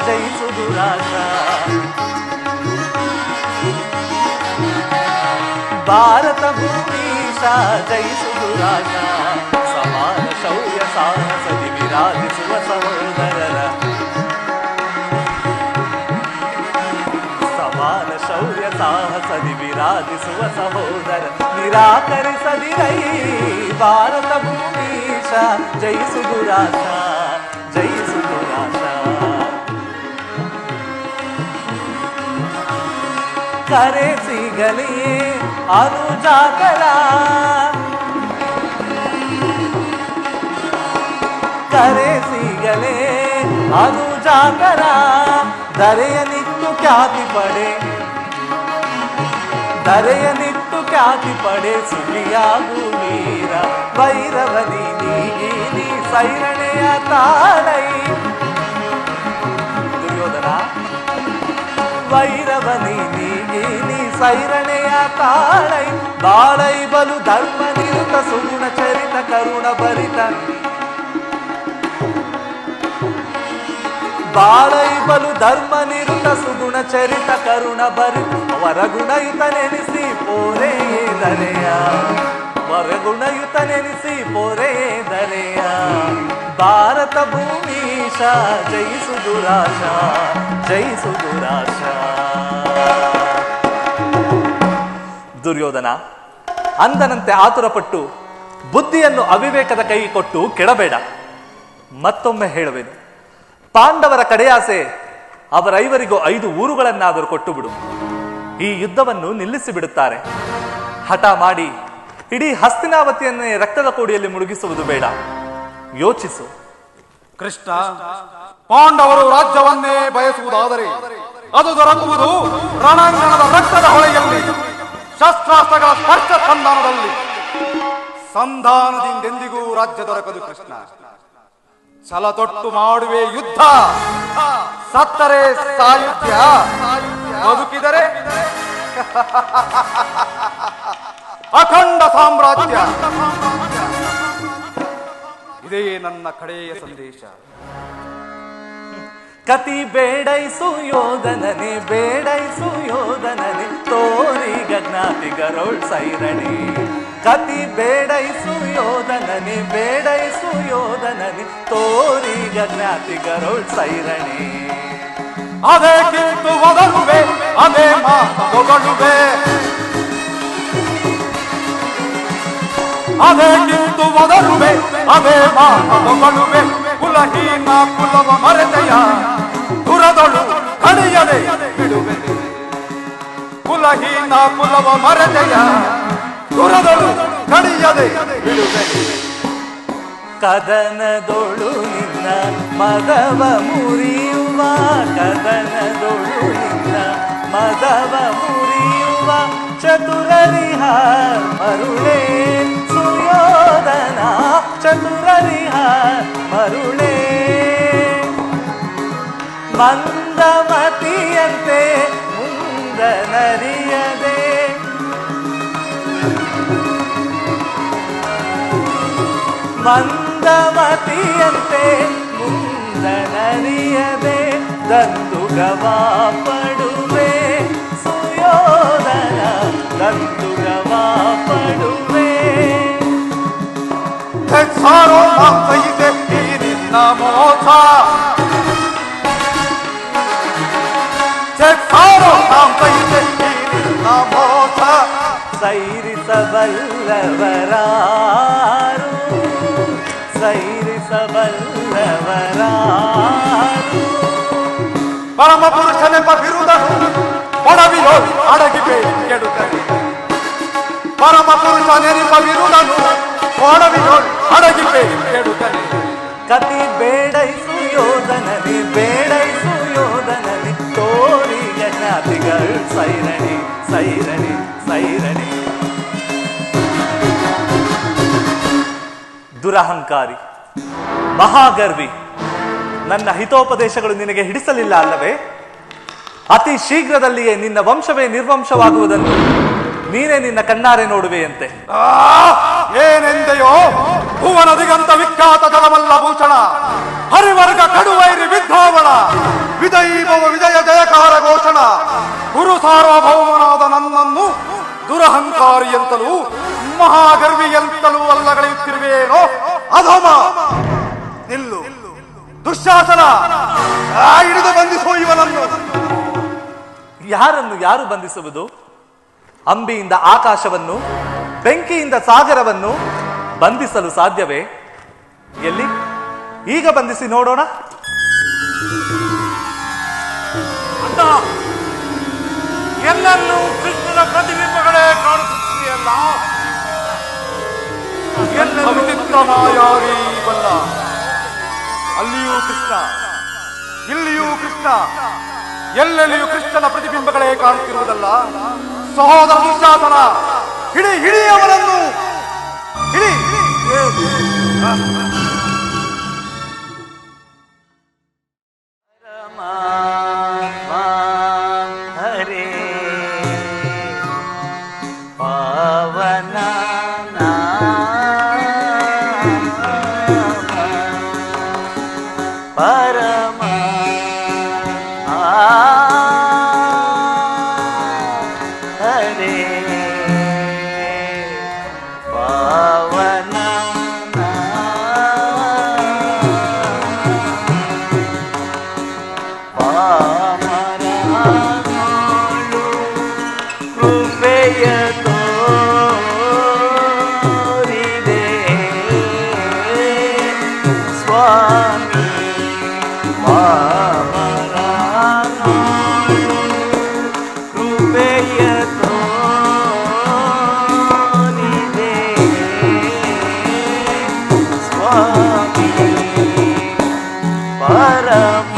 ಜಯಿಸುದು ರಾಜ, ಭಾರತ ಭೂಮೀಶ ಜಯಿಸುದು ರಾಜ, ಸಮಾನ ಶೌರ್ಯ ಸಾಹಸದಿ ವಿರಾಜಿಸುವ ಸಹೋದರರ, ಸಮಾನ ಶೌರ್ಯ ಸಾಹಸದಿ ವಿರಾಜಿಸುವ ಸಹೋದರ, ನಿರಾಕರಿಸದಿರೈ ಭಾರತ ಭೂಮೀಶ ಜಯಿಸುದು ರಾಜ, ಜಯಿಸುದು ರಾಜ. ಕರೆಸಿಗಲೇ ಅನುಜಾತರ, ಕರೆಸಿಗಲೇ ಅನುಜಾತರ, ಧರೆಯ ನಿತ್ತು ಖ್ಯಾತಿ ಪಡೆ, ಧರೆಯ ನಿತ್ತು ಖ್ಯಾತಿ ಪಡೆ, ಸುಲಿಯಾಗು ವೀರ ಭೈರವನಿ ನೀಗಿ ಸೈರಣೆಯ ತಾಳೈ. ದುರ್ಯೋಧನ, ವೈರವನಿ ನೀಗಿ ಸೈರಣೆಯ ತಾಳೈ, ಬಾಳೈ ಬಲು ಧರ್ಮ ನಿರುತ ಸುಗುಣ ಚರಿತ ಕರುಣ ಭರಿತ, ಬಾಳೈ ಬಲು ಧರ್ಮ ನಿರುತ ಸುಗುಣ ಚರಿತ ಕರುಣ ಭರಿತ, ವರಗುಣಯುತ ನೆನೆಸಿ ಪೋರೇ ದರೆಯ, ವರಗುಣಯುತ ನೆನೆಸಿ ಪೋರೇ ದರೆಯ, ಭಾರತ ಭೂಮೀಶ ಜಯಿಸುದು ರಾಜ, ಜಯಿಸುದು ರಾಜ. ದುರ್ಯೋಧನ ಅಂದನಂತೆ ಆತುರಪಟ್ಟು ಬುದ್ಧಿಯನ್ನು ಅವಿವೇಕದ ಕೈ ಕೊಟ್ಟು ಕೆಡಬೇಡ. ಮತ್ತೊಮ್ಮೆ ಹೇಳುವೆನು, ಪಾಂಡವರ ಕಡೆಯಾಸೆ ಅವರೈವರಿಗೂ 5 ಊರುಗಳನ್ನಾದರೂ ಕೊಟ್ಟು ಬಿಡು. ಈ ಯುದ್ಧವನ್ನು ನಿಲ್ಲಿಸಿ ಬಿಡುತ್ತಾರೆ. ಹಠ ಮಾಡಿ ಇಡೀ ಹಸ್ತಿನಾವತಿಯನ್ನೇ ರಕ್ತದ ಕೋಡಿಯಲ್ಲಿ ಮುಳುಗಿಸುವುದು ಬೇಡ. ಯೋಚಿಸು. ಕೃಷ್ಣ, ಪಾಂಡವರು ರಾಜ್ಯವನ್ನೇ ಬಯಸುವುದಾದರೆ ಅದು ದೊರಕುವುದು ರಣಾಂಗಣದ ರಕ್ತದ ಹೊಳೆಯಲ್ಲಿ, ಶಸ್ತ್ರಾಸ್ತ್ರಗಳ ಸ್ಪರ್ಶ ಸಂಧಾನದಲ್ಲಿ. ಸಂಧಾನದಿಂದೆಂದಿಗೂ ರಾಜ್ಯ ದೊರಕದು ಕೃಷ್ಣ. ಛಲ ತೊಟ್ಟು ಮಾಡುವೆ ಯುದ್ಧ, ಸತ್ತರೆ ಸಾಯುಧ್ಯ, ಬದುಕಿದರೆ ಅಖಂಡ ಸಾಮ್ರಾಜ್ಯ. ಇದೇ ನನ್ನ ಕಡೆಯ ಸಂದೇಶ. ಕತಿ ಬೇಡೈಸು ಯೋಧನನೆ, ಬೇಡೈಸು ಯೋಧನನೆ, ತೋರಿ ಗಜ್ಞಾತಿ ಗರೋಳ್ ಸೈರಣಿ. ಕತಿ ಬೇಡೈಸು ಯೋಧನನೆ, ಬೇಡೈಸು ಯೋಧನನೆ, ತೋರಿ ಗಜ್ಞಾತಿ ಗರೋಳ್ ಸೈರಣಿ. ಅದೇ ಕಿತ್ತು ಒದರುವೆ, ಅದೇ ಮಾತು ಹೊಗಳುವೆ, ಅದೇ ಕಿತ್ತು ಒದರುವೆ, ಅದೇ ಮಾತು ಹೊಗಳುವೆ. ಕುಲಹೀನ ಕುಲವ ಮರೆತೆಯ ದುರದಳು ಕಣಿಯದೆ ಬಿಡುವೆ, ಕುಲಹೀನ ಕುಲವ ಮರೆತೆಯ ದುರದಳು ಕಣಿಯದೆ ಬಿಡುವೆ. ಕದನದೊಳು ನಿನ್ನ ಮದವ ಮುರಿಯುವ, ಕದನದೊಳು ನಿನ್ನ ಮದವ ಮುರಿಯುವ, ಚತುರರಿಹ ಮರುಳೇ ಸುಯೋಧನ, ಚತುರರಿಹ ಮರುಳೇ. ಮಂದಮತಿಯಂತೆ ಮುಂದನರಿಯದೆ, ಮಂದಮತಿಯಂತೆ ಮುಂದನರಿಯದೆ, ದಂದುಗವ ಪಡುವೆ ಸುಯೋಧನ, ದಂದುಗವ ಪಡುವೆ. ಸಾರೋ ಮಾತೈದೆ ಈ ನಿನ್ನ ಮೋಸ, ಸಾರೋ ಮಾತೈದೆ ಈ ನಿನ್ನ ಮೋಸ. ಸೈರಿಸಬಲ್ಲವರಾರು ಸೈರಿಸಬಲ್ಲವರಾರು. ಪರಮ ಪುರುಷನೆಂಬ ಬಿರುದನು ಒಡವಿಯೋ ಅಡಗಿಪೇ ಕೆಡುತ್ತದೆ. ಪರಮ ಪುರುಷನೆಂಬ ಬಿರುದನು ಒಡವಿಯೋ ಅಡಗಿಪೇ ಕೆಡುತ್ತದೆ. ಕತಿ ಬೇಡೈಸು ಯೋಧನನಿ ಬೇಡೈಸು ಯೋಧನನಿ ತೋರಿಗ ಜ್ಞಾತಿಗಳು ಸೈರಣಿ ಸೈರಣಿ ಸೈರಣಿ. ದುರಹಂಕಾರಿ, ಮಹಾಗರ್ವಿ, ನನ್ನ ಹಿತೋಪದೇಶಗಳು ನಿನಗೆ ಹಿಡಿಸಲಿಲ್ಲ ಅಲ್ಲವೇ? ಅತಿ ಶೀಘ್ರದಲ್ಲಿಯೇ ನಿನ್ನ ವಂಶವೇ ನಿರ್ವಂಶವಾಗುವುದನ್ನು ನೀನೇ ನಿನ್ನ ಕಣ್ಣಾರೆ ನೋಡುವೆಯಂತೆ. ಏನೆಂದೆಯೋ ಭುವನ ದಿಗಂತ ವಿಖ್ಯಾತ ಜಗಮಲ್ಲ ಭೂಷಣ ಹರಿವರ್ಗ ಕಡುವೈರಿ ವಿದ್ಧಾವಣ ವಿದೈಭವ ವಿಜಯ ಜಯಕಾರ ಘೋಷಣ ಗುರು ಸಾರ್ವಭೌಮನಾದ ನನ್ನನ್ನು ದುರಹಂಕಾರಿ ಎಂತಲೂ ಮಹಾಗರ್ವಿ ಎಂತಲೂ ಅಲ್ಲಗಳೆಯುತ್ತಿರುವೇನೋ ಅಧಮ. ನಿಲ್ಲು ದುಶ್ಯಾಸನ, ಹಿಡಿದು ಬಂಧಿಸೋ ಇವನನ್ನು. ಯಾರನ್ನು ಯಾರು ಬಂಧಿಸುವುದು? ಅಂಬಿಯಿಂದ ಆಕಾಶವನ್ನು, ಬೆಂಕಿಯಿಂದ ಸಾಗರವನ್ನು ಬಂಧಿಸಲು ಸಾಧ್ಯವೇ? ಎಲ್ಲಿ? ಈಗ ಬಂಧಿಸಿ ನೋಡೋಣ. ಅಣ್ಣ, ಎಲ್ಲೆಲ್ಲೂ ಕೃಷ್ಣನ ಪ್ರತಿಬಿಂಬಗಳೇ ಕಾಣಿಸುತ್ತಿದೆಯಲ್ಲ. ವಿಚಿತ್ರ ಮಾಯಾವಿ ಬಲ್ಲ. ಅಲ್ಲಿಯೂ ಕೃಷ್ಣ, ಇಲ್ಲಿಯೂ ಕೃಷ್ಣ, ಎಲ್ಲೆಲ್ಲಿಯೂ ಕೃಷ್ಣನ ಪ್ರತಿಬಿಂಬಗಳೇ ಕಾಣುತ್ತಿರುವುದಲ್ಲ. ಸಹೋದರ ದುಶ್ಯಾಸನ, ಹಿಡಿ ಹಿಡಿ ಅವರನ್ನು ಹಿಡಿ. ಹರೇ ಪಾವನ ಪರಮ ಹರೇ ಪಾವನ ಪಾಮರನೋಳು ಕೃಪೆಯ ತೋರಿದೆ ಸ್ವಾಮಿ. ಪಾಮರನೋಳು ಕೃಪೆಯ ತೋರಿದೆ ಸ್ವಾಮಿ. ಪರಮ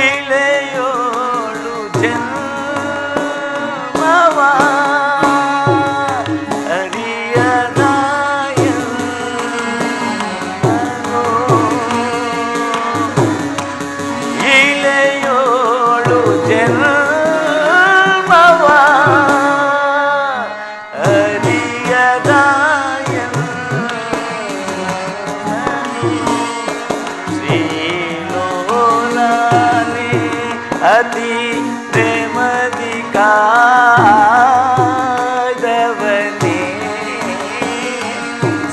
ಇಳೆಯೋಳು ಜನ್ಮವ ಇಳೆಯೋಳು ಜನ್ಮವ ಶ್ರೀಲೋಲನೆ ಅತಿ ಪ್ರೇಮದಿ ಕಾದವನೇ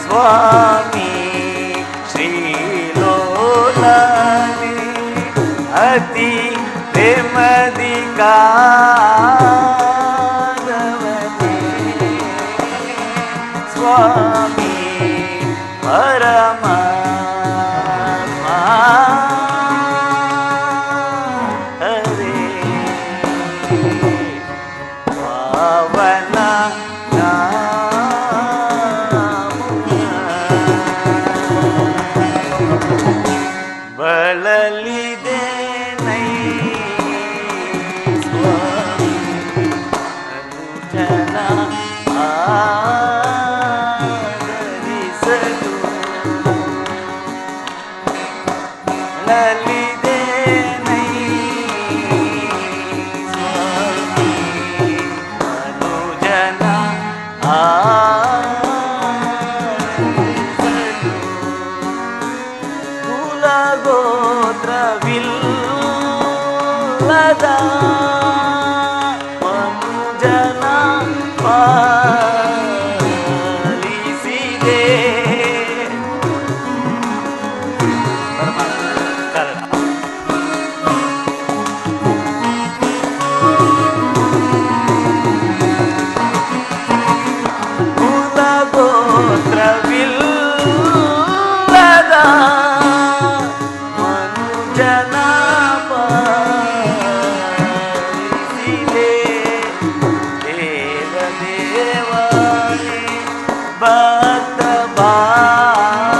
ಸ್ವಾಮಿ. ಶ್ರೀಲೋಲನೆ ಅತಿ ಪ್ರೇಮದಿ ಕಾದವನೇ ಸ್ವಾಮಿ. ಪರಮ ಹರೇ ಪಾವನ ಬಳಲಿದೆ ನೈ ಸ್ವಾಮಿ. ಜನ ಆದರಿಸಲು ಲಲಿದೆ ನೈ ಸ್ವಾಮಿ. ಅನುಜನ ಆದರಿಸಲು ಕುಲಗೋತ್ರವಿಲ್ಲದ ಮನುಜನ ಪಾಲಿಸಲು ಭಕ್ತ ಬಾಂಧವನೇ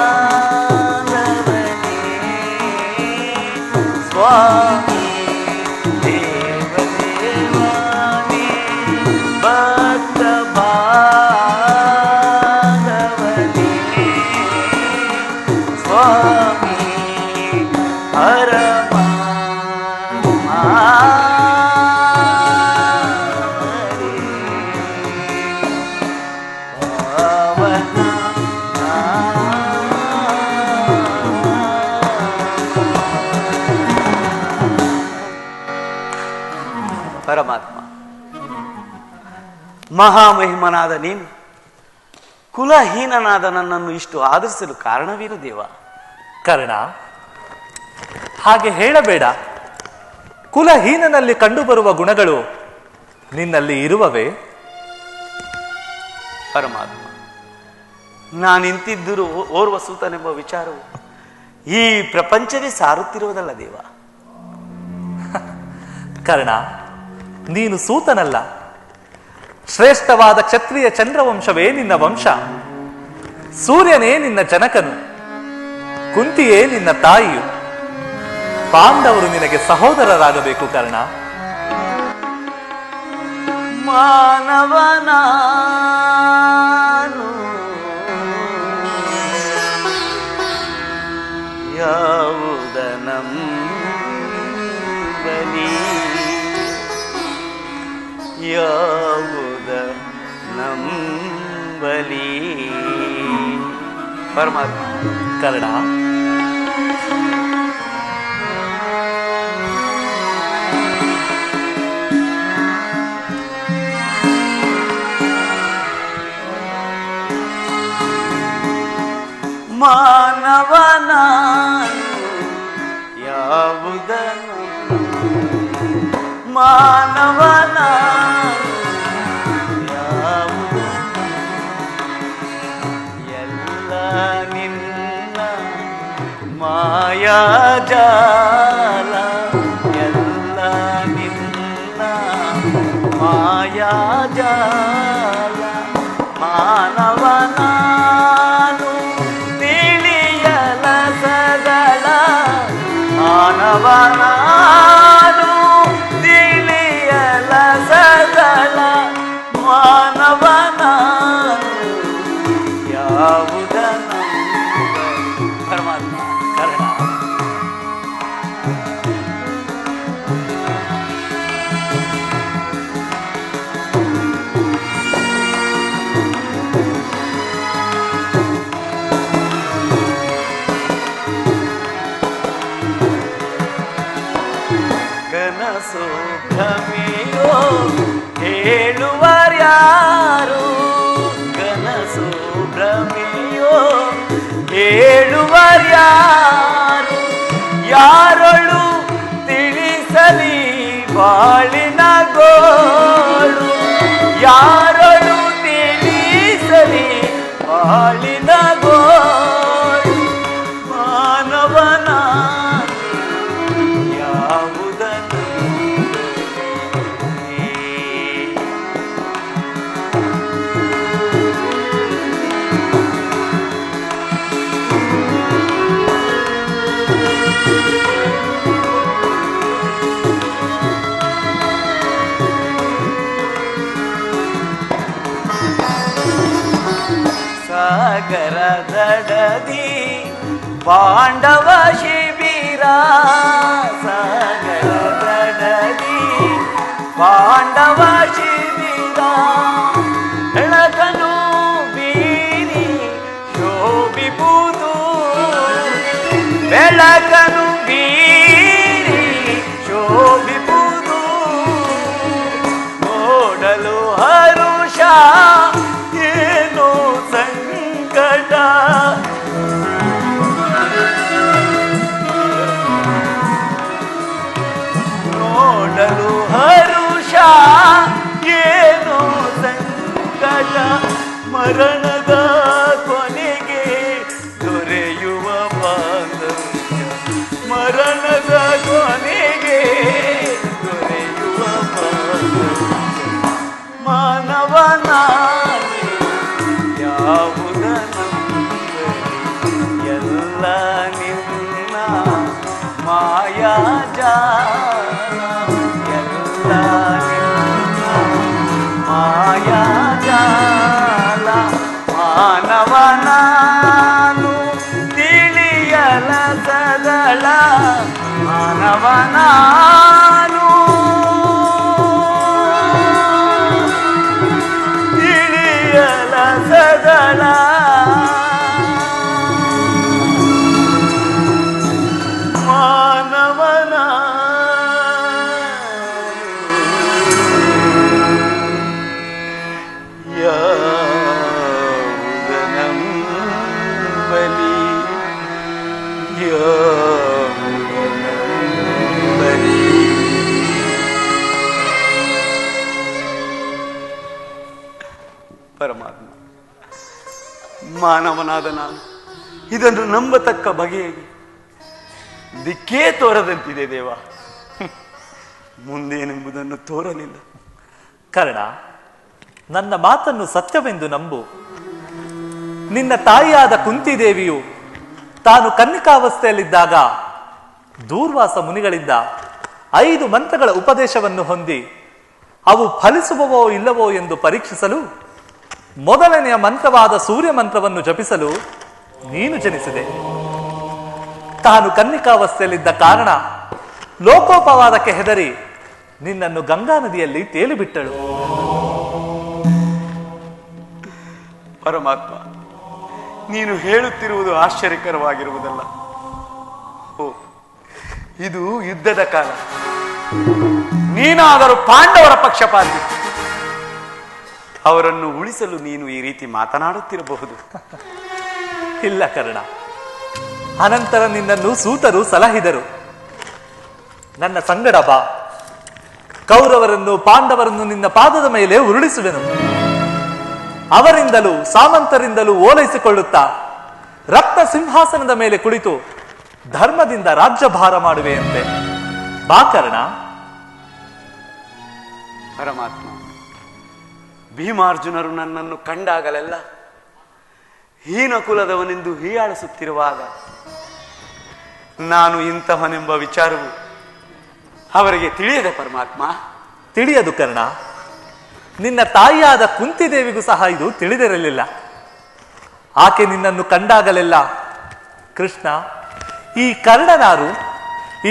ಸ್ವಾಮಿ ದೇವದೇವಾನಿ ಭಕ್ತ ಬಾಂಧವನೇ ಸ್ವಾಮಿ ಹರಮ ಪರಮಾತ್ಮ ಮಹಾಮಹಿಮನಾದ ನೀನು ಕುಲಹೀನನಾದ ನನ್ನನ್ನು ಇಷ್ಟು ಆದರಿಸಲು ಕಾರಣವೇನು ದೇವ? ಕರ್ಣ, ಹಾಗೆ ಹೇಳಬೇಡ. ಕುಲಹೀನನಲ್ಲಿ ಕಂಡುಬರುವ ಗುಣಗಳು ನಿನ್ನಲ್ಲಿ ಇರುವವೇ? ಪರಮಾತ್ಮ, ನಾನಿಂತಿದ್ದರೂ ಓರ್ವ ಸೂತನೆಂಬ ವಿಚಾರವು ಈ ಪ್ರಪಂಚವೇ ಸಾರುತ್ತಿರುವುದಲ್ಲ ದೇವ. ಕರ್ಣ, ನೀನು ಸೂತನಲ್ಲ. ಶ್ರೇಷ್ಠವಾದ ಕ್ಷತ್ರಿಯ ಚಂದ್ರವಂಶವೇ ನಿನ್ನ ವಂಶ. ಸೂರ್ಯನೇ ನಿನ್ನ ಜನಕನು, ಕುಂತಿಯೇ ನಿನ್ನ ತಾಯಿಯು. ಪಾಂಡವರು ನಿನಗೆ ಸಹೋದರರಾಗಬೇಕು ಕರ್ಣ. ಮಾನವನಾನು ಯಾವುದನಂಬಲಿ ಯಾವುದ ನಂಬಲಿ ಪರಮಾತ್ಮ. ಕರ್ಣ, ಮಾನವನಾನು ಯಾವುದನು ಮಾನವನಾನು ಯಾವುದನು ಎಲ್ಲ ನಿನ್ನ ಮಾಯಾಜಾಲ ಎಲ್ಲ ನಿನ್ನ ಮಾಯಾಜಾಲ ಮಾನವನಾನು ತಿಳಿಯಲ ಸದಳ ಮಾನವನಾನು ತಿಳಿಯಲ ಸದಳ ಮಾನವನಾನು ಯಾವುದನ್ನು ಪರಮಾತ್ಮ. ಕರ್ಣ, ಕನಸು ಭ್ರಮೆಯೋ ಹೇಳುವರ್ಯಾರು ಕನಸು ಭ್ರಮೆಯೋ ಹೇಳುವರ್ಯಾರು ಯಾರೊಳು ತಿಳಿಸಲಿ ಬಾಳಿನ ಗೋಳು ಯಾರೊಳು ತಿಳಿಸಲಿ ಬಾಳಿನ ಗೋಳು ಮಾನವನ ಯಾವುದನ್ನು ಸಾಗರ ದಡದಿ ಪಾಂಡವ ಶಿಬಿರ ಸಾಗರ ದಡದಿ ಪಾಂಡವ ಶಿಬಿರ ಬೆಳಕನು ಬೀರಿ ಶೋಭಿಬುದು ಬೆಳಕನು ಬೀರಿ ಶೋಭಿಬುದು ನೋಡಲು ಹರುಷ ಏನೋ ಸಂಕಟ ನೋಡಲು ಹರುಷ ಏನೋ ಸಂಕಟ ಮರಣದ ಕೊನೆಗೆ ದೊರೆಯುವ ಬಾಂಧವ್ಯ ಮರಣದ ಕೊನೆಗೆ ದೊರೆಯುವ ಬಾಂಧವ್ಯ ಮಾನವನ ಯಾವುದ ನಂಬಲಿ ಎಲ್ಲ ನಿನ್ನ ಮಾಯಾಜಾಲ ಎಲ್ಲ ನಿನ್ನ ಮಾಯಾಜಾಲ ಮಾನವನಾನು ತಿಳಿಯಲ ಸದಳ ಮಾನವನಾನು ತಿಳಿಯಲ ಸದಳ ಮಾನವನ ಯಾವುದನಂಬಲಿ ಯಾವುದನಂಬಲಿ. ಪರಮಾತ್ಮ, ಮಾನವನಾದ ನಾನು ಇದನ್ನು ನಂಬತಕ್ಕ ಬಗೆಯಾಗಿ ದಿಕ್ಕೇ ತೋರದಂತಿದೆ ದೇವ. ಮುಂದೇನೆಂಬುದನ್ನು ತೋರಲಿಲ್ಲ. ಕರ್ಣ, ನನ್ನ ಮಾತನ್ನು ಸತ್ಯವೆಂದು ನಂಬು. ನಿನ್ನ ತಾಯಿಯಾದ ಕುಂತಿದೇವಿಯು ತಾನು ಕನ್ನಿಕಾವಸ್ಥೆಯಲ್ಲಿದ್ದಾಗ ದೂರ್ವಾಸ ಮುನಿಗಳಿಂದ 5 ಮಂತ್ರಗಳ ಉಪದೇಶವನ್ನು ಹೊಂದಿ ಅವು ಫಲಿಸುವವೋ ಇಲ್ಲವೋ ಎಂದು ಪರೀಕ್ಷಿಸಲು ಮೊದಲನೆಯ ಮಂತ್ರವಾದ ಸೂರ್ಯ ಮಂತ್ರವನ್ನು ಜಪಿಸಲು ನೀನು ಜನಿಸಿದೆ. ತಾನು ಕನ್ನಿಕಾವಸ್ಥೆಯಲ್ಲಿದ್ದ ಕಾರಣ ಲೋಕೋಪವಾದಕ್ಕೆ ಹೆದರಿ ನಿನ್ನನ್ನು ಗಂಗಾ ನದಿಯಲ್ಲಿ ತೇಲಿಬಿಟ್ಟಳು. ಪರಮಾತ್ಮ, ನೀನು ಹೇಳುತ್ತಿರುವುದು ಆಶ್ಚರ್ಯಕರವಾಗಿರುವುದಲ್ಲ. ಓ, ಇದು ಯುದ್ಧದ ಕಾಲ. ನೀನಾದರೂ ಪಾಂಡವರ ಪಕ್ಷಪಾತಿ. ಅವರನ್ನು ಉಳಿಸಲು ನೀನು ಈ ರೀತಿ ಮಾತನಾಡುತ್ತಿರಬಹುದು. ಇಲ್ಲ ಕರ್ಣ, ಅನಂತರ ನಿನ್ನನ್ನು ಸೂತರು ಸಲಹಿದರು. ನನ್ನ ಸಂಗಡ ಬಾ, ಕೌರವರನ್ನು ಪಾಂಡವರನ್ನು ನಿನ್ನ ಪಾದದ ಮೇಲೆ ಉರುಳಿಸುವೆನು. ಅವರಿಂದಲೂ ಸಾಮಂತರಿಂದಲೂ ಓಲೈಸಿಕೊಳ್ಳುತ್ತಾ ರಕ್ತ ಸಿಂಹಾಸನದ ಮೇಲೆ ಕುಳಿತು ಧರ್ಮದಿಂದ ರಾಜ್ಯಭಾರ ಮಾಡುವೆಯಂತೆ. ಬಾ ಕರ್ಣ. ಪರಮಾತ್ಮ, ಭೀಮಾರ್ಜುನರು ನನ್ನನ್ನು ಕಂಡಾಗಲೆಲ್ಲ ಹೀನ ಕುಲದವನೆಂದು ಹೀಯಾಳಿಸುತ್ತಿರುವಾಗ ನಾನು ಇಂತಹನೆಂಬ ವಿಚಾರವು ಅವರಿಗೆ ತಿಳಿಯದೆ ಪರಮಾತ್ಮ. ತಿಳಿಯದು ಕರ್ಣ. ನಿನ್ನ ತಾಯಿಯಾದ ಕುಂತಿದೇವಿಗೂ ಸಹ ಇದು ತಿಳಿದಿರಲಿಲ್ಲ. ಆಕೆ ನಿನ್ನನ್ನು ಕಂಡಾಗಲೆಲ್ಲ, ಕೃಷ್ಣ, ಈ ಕರ್ಣನಾರು,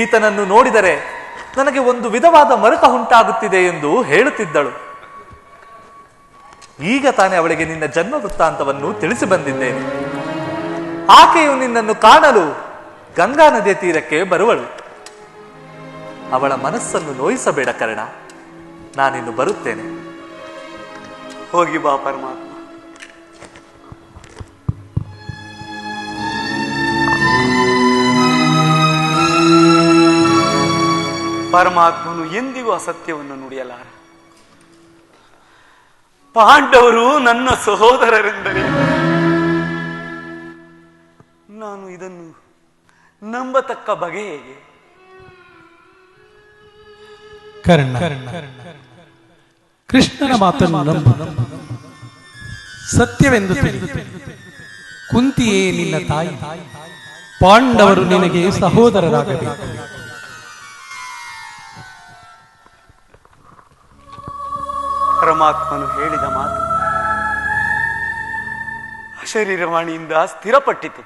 ಈತನನ್ನು ನೋಡಿದರೆ ನನಗೆ ಒಂದು ವಿಧವಾದ ಮರುಕ ಉಂಟಾಗುತ್ತಿದೆ ಎಂದು ಹೇಳುತ್ತಿದ್ದಳು. ಈಗ ತಾನೇ ಅವಳಿಗೆ ನಿನ್ನ ಜನ್ಮ ವೃತ್ತಾಂತವನ್ನು ತಿಳಿಸಿ ಬಂದಿದ್ದೇನೆ. ಆಕೆಯು ನಿನ್ನನ್ನು ಕಾಣಲು ಗಂಗಾ ನದಿಯ ತೀರಕ್ಕೆ ಬರುವಳು. ಅವಳ ಮನಸ್ಸನ್ನು ನೋಯಿಸಬೇಡ ಕರ್ಣ. ನಾನಿನ್ನು ಬರುತ್ತೇನೆ. ಹೋಗಿ ಬಾ ಪರಮಾತ್ಮ. ಪರಮಾತ್ಮನು ಎಂದಿಗೂ ಅಸತ್ಯವನ್ನು ನುಡಿಯಲಾರ. ಪಾಂಡವರು ನನ್ನ ಸಹೋದರರೆಂದರೆ ನಾನು ಇದನ್ನು ನಂಬತಕ್ಕ ಬಗೆ ಹೇಗೆ? ಕರ್ಣ, ಕೃಷ್ಣನ ಮಾತನ್ನು ನಂಬು. ಸತ್ಯವೆಂದು ತಿಳಿದು ಕುಂತಿಯೇ ನಿನ್ನ ತಾಯಿ, ಪಾಂಡವರು ನಿನಗೆ ಸಹೋದರರಾಗಬೇಕು. ಪರಮಾತ್ಮನು ಹೇಳಿದ ಮಾತು ಅಶರೀರವಾಣಿಯಿಂದ ಸ್ಥಿರಪಟ್ಟಿತು.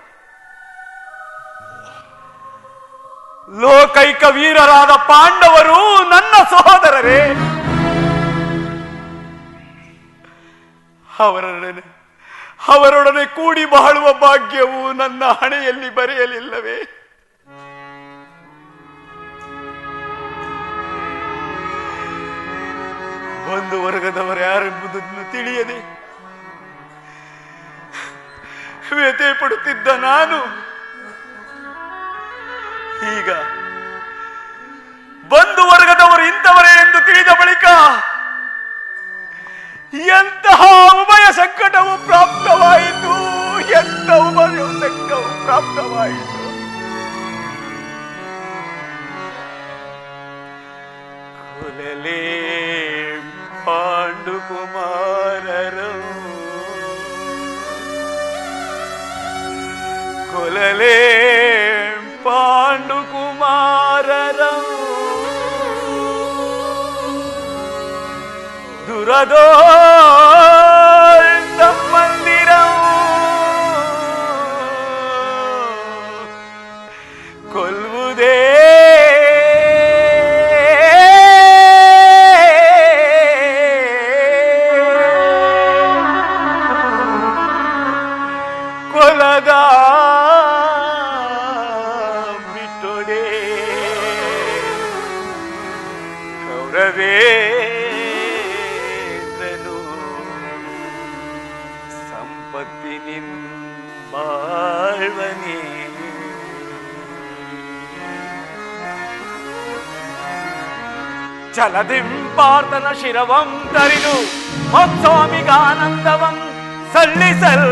ಲೋಕೈಕ ವೀರರಾದ ಪಾಂಡವರು ನನ್ನ ಸಹೋದರರೇ. ಅವರೊಡನೆ ಕೂಡಿ ಬಾಳುವ ಭಾಗ್ಯವು ನನ್ನ ಹಣೆಯಲ್ಲಿ ಬರೆಯಲಿಲ್ಲವೇ? ಒಂದು ವರ್ಗದವರು ಯಾರೆಂಬುದನ್ನು ತಿಳಿಯದೆ ವ್ಯಥೆ ಪಡುತ್ತಿದ್ದ ನಾನು ಈಗ ಬಂಧು ವರ್ಗದವರು ಇಂಥವರೇ ಎಂದು ತಿಳಿದ ಬಳಿಕ ಎಂತಹ ಉಭಯ ಸಂಕಟವು ಪ್ರಾಪ್ತವಾಯಿತು, ಎಂಥ ಉಭಯ ಸಂಕಟವು ಪ್ರಾಪ್ತವಾಯಿತು. ಕುಲಲೇ ಪಾಂಡು ಕುಮಾರರು ಕೊಲಲೇ ಪಾಂಡುಕುಮಾರರ ದುರದೋ ಮಂದಿರ ಕೊಲ್ಲುವುದೇ ಕೊಲದ ಬಿಟ್ಟೊಡೆ ಕೌರವೇಂದ್ರನು ಸಂಪತ್ತಿನಿನ್ ಬಾಳ್ವನೇ ಚಲದಿಂಪಾರ್ತನ ಶಿರವಂ ತರಿದು ಮತ್ಸ್ವಾಮಿಗಾನಂದವಂ ಸಲ್ಲಿಸಲ್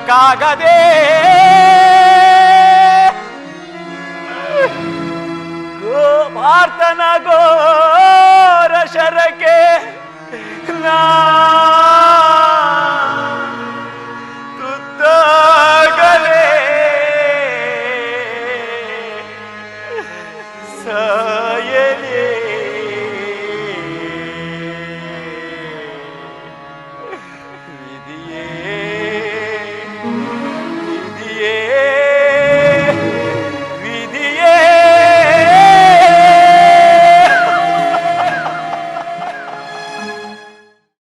ಕಾಗದೆ ಪಾರ್ಥನ ಘೋರ ಶರಕ್ಕೆ ನಾ